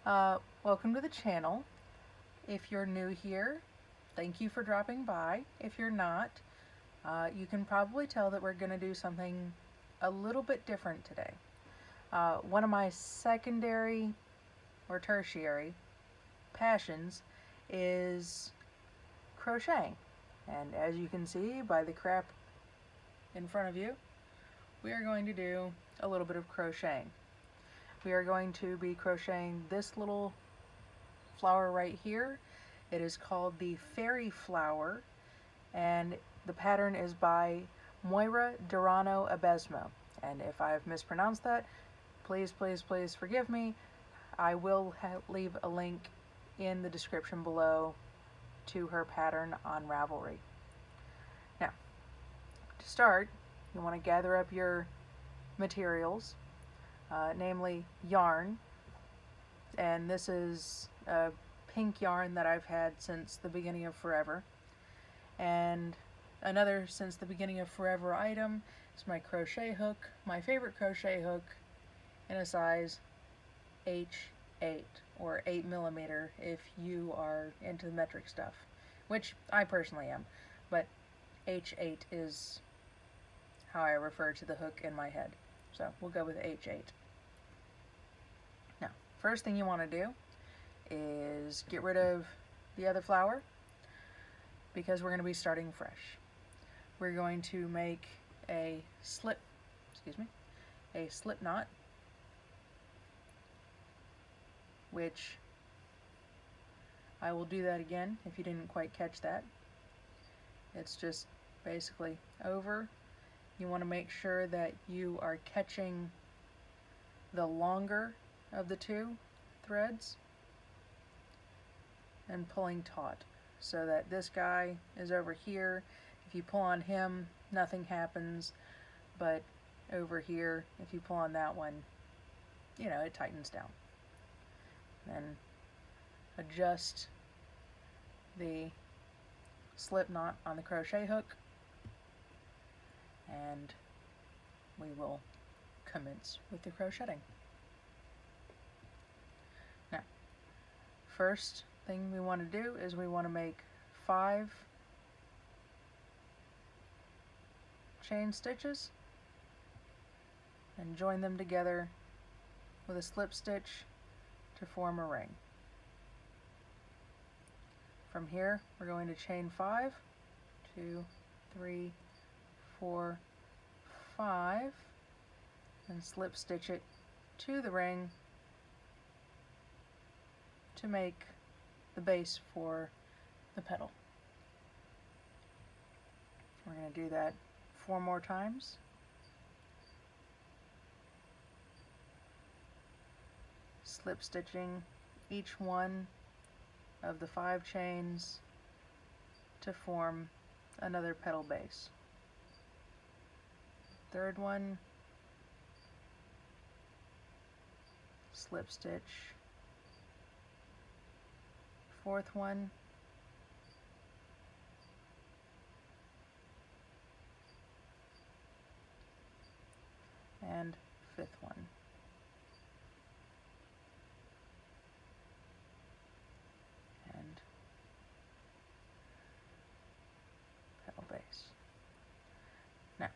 Welcome to the channel. If you're new here, thank you for dropping by. If you're not, you can probably tell that we're going to do something a little bit different today. One of my secondary or tertiary passions is crocheting. And as you can see by the crap in front of you, we are going to do a little bit of crocheting. We are going to be crocheting this little flower right here. It is called the Fairy Flower, and the pattern is by Moira Durano Abesmo. And if I've mispronounced that, please forgive me. I will leave a link in the description below to her pattern on Ravelry. Now, to start, you want to gather up your materials, namely yarn, and this is a pink yarn that I've had since the beginning of forever, and another since the beginning of forever item is my crochet hook, my favorite crochet hook, in a size H8 or 8mm if you are into the metric stuff, which I personally am, but H8 is how I refer to the hook in my head, so we'll go with H8. Now, first thing you want to do is get rid of the other flower, because we're going to be starting fresh. We're going to make a slip knot, which I will do that again if you didn't quite catch that. It's just basically over. You want to make sure that you are catching the longer of the two threads and pulling taut, so that this guy is over here. If you pull on him, nothing happens, but over here, if you pull on that one, you know, it tightens down. Then adjust the slip knot on the crochet hook, and we will commence with the crocheting. Now, first thing we want to do is we want to make 5 chain stitches and join them together with a slip stitch to form a ring. From here, we're going to chain 5, 2, 3, 4, 5, and slip stitch it to the ring to make the base for the petal. We're going to do that 4 more times. Slip stitching each one of the 5 chains to form another petal base. Third one, slip stitch. Fourth one, and fifth one. And petal base. Now,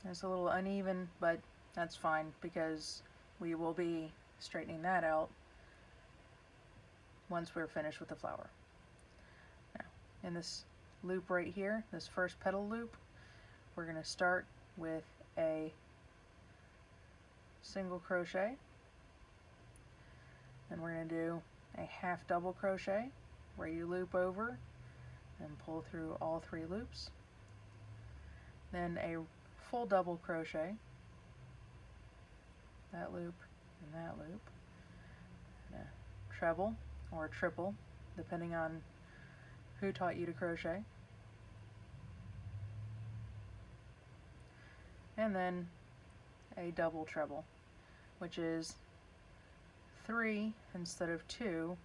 it's a little uneven, but that's fine because we will be straightening that out once we're finished with the flower. Now, in this loop right here, this first petal loop, we're going to start with a single crochet, and we're going to do a half double crochet where you loop over and pull through all 3 loops, then a full double crochet, that loop and that loop, and a treble or a triple depending on who taught you to crochet, and then a double treble, which is 3 instead of 2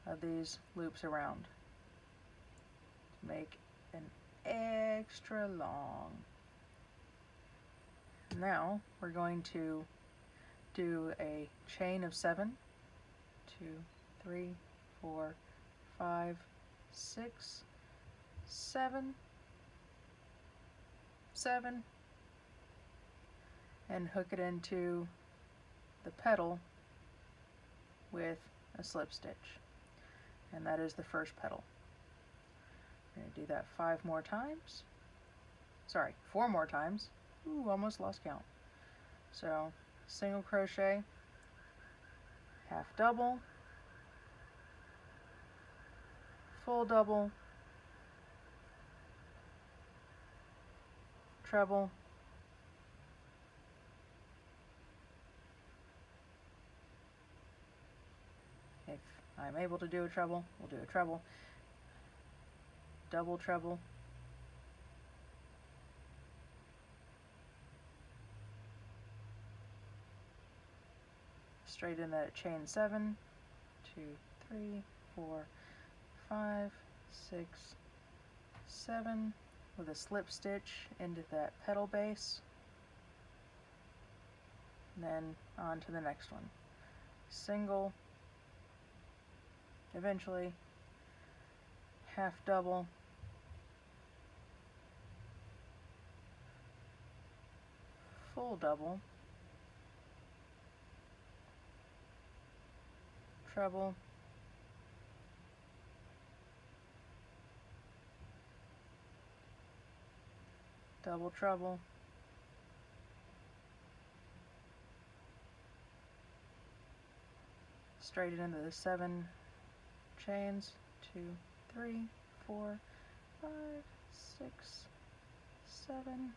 of these loops around to make an extra long. Now we're going to do a chain of 7, 2, 3, 4, 5, 6, 7, 7, and hook it into the petal with a slip stitch, and that is the first petal. We're going to do that 5 more times. Sorry, 4 more times. Ooh, almost lost count. So single crochet, half double, full double, treble, if I'm able to do a treble, we'll do a treble, double treble, straight in that chain 7, 2, 3, 4, 5, 6, 7, with a slip stitch into that petal base, and then on to the next one. Single, eventually half double, full double, treble, double treble, straight into the 7 chains, 2, 3, 4, 5, 6, 7,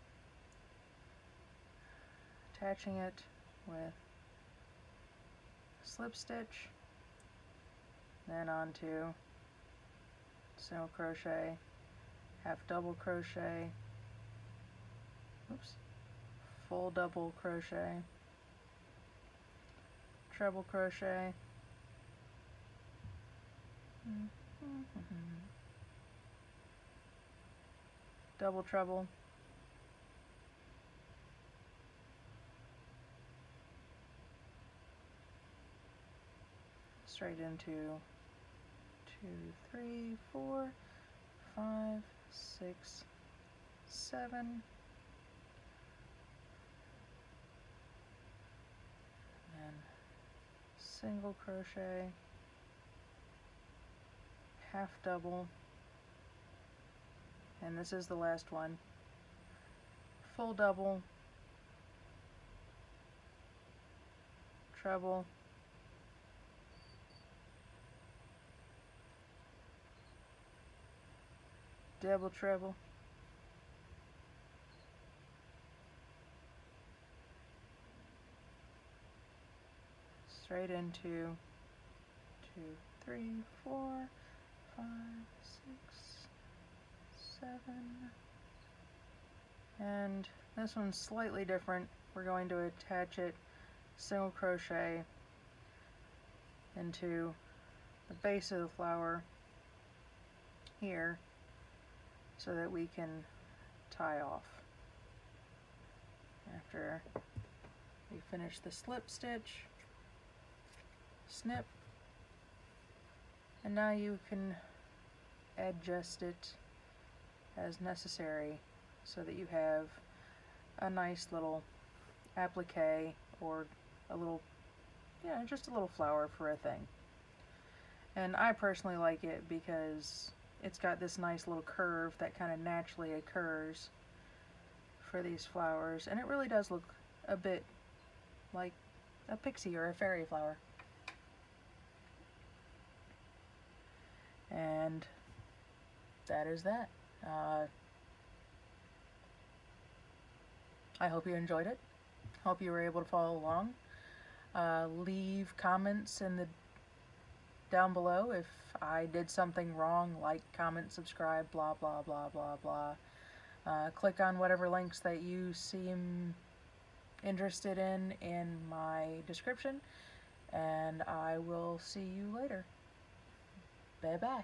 attaching it with slip stitch, then onto single crochet, half double crochet, oops, full double crochet, treble crochet, double treble, straight into 2, 3, 4, 5, 6, 7, and single crochet, half double, and this is the last one, full double, treble, double treble, straight into 2, 3, 4, 5, 6, 7, and this one's slightly different. We're going to attach it single crochet into the base of the flower here so that we can tie off. After we finish the slip stitch, snip, and now you can adjust it as necessary so that you have a nice little applique or a little, just a little flower for a thing. And I personally like it because it's got this nice little curve that kind of naturally occurs for these flowers, and it really does look a bit like a pixie or a fairy flower. And that is that. I hope you enjoyed it. Hope you were able to follow along. Leave comments down below if I did something wrong, like, comment, subscribe, blah blah blah blah blah. Click on whatever links that you seem interested in my description, and I will see you later. Bye bye.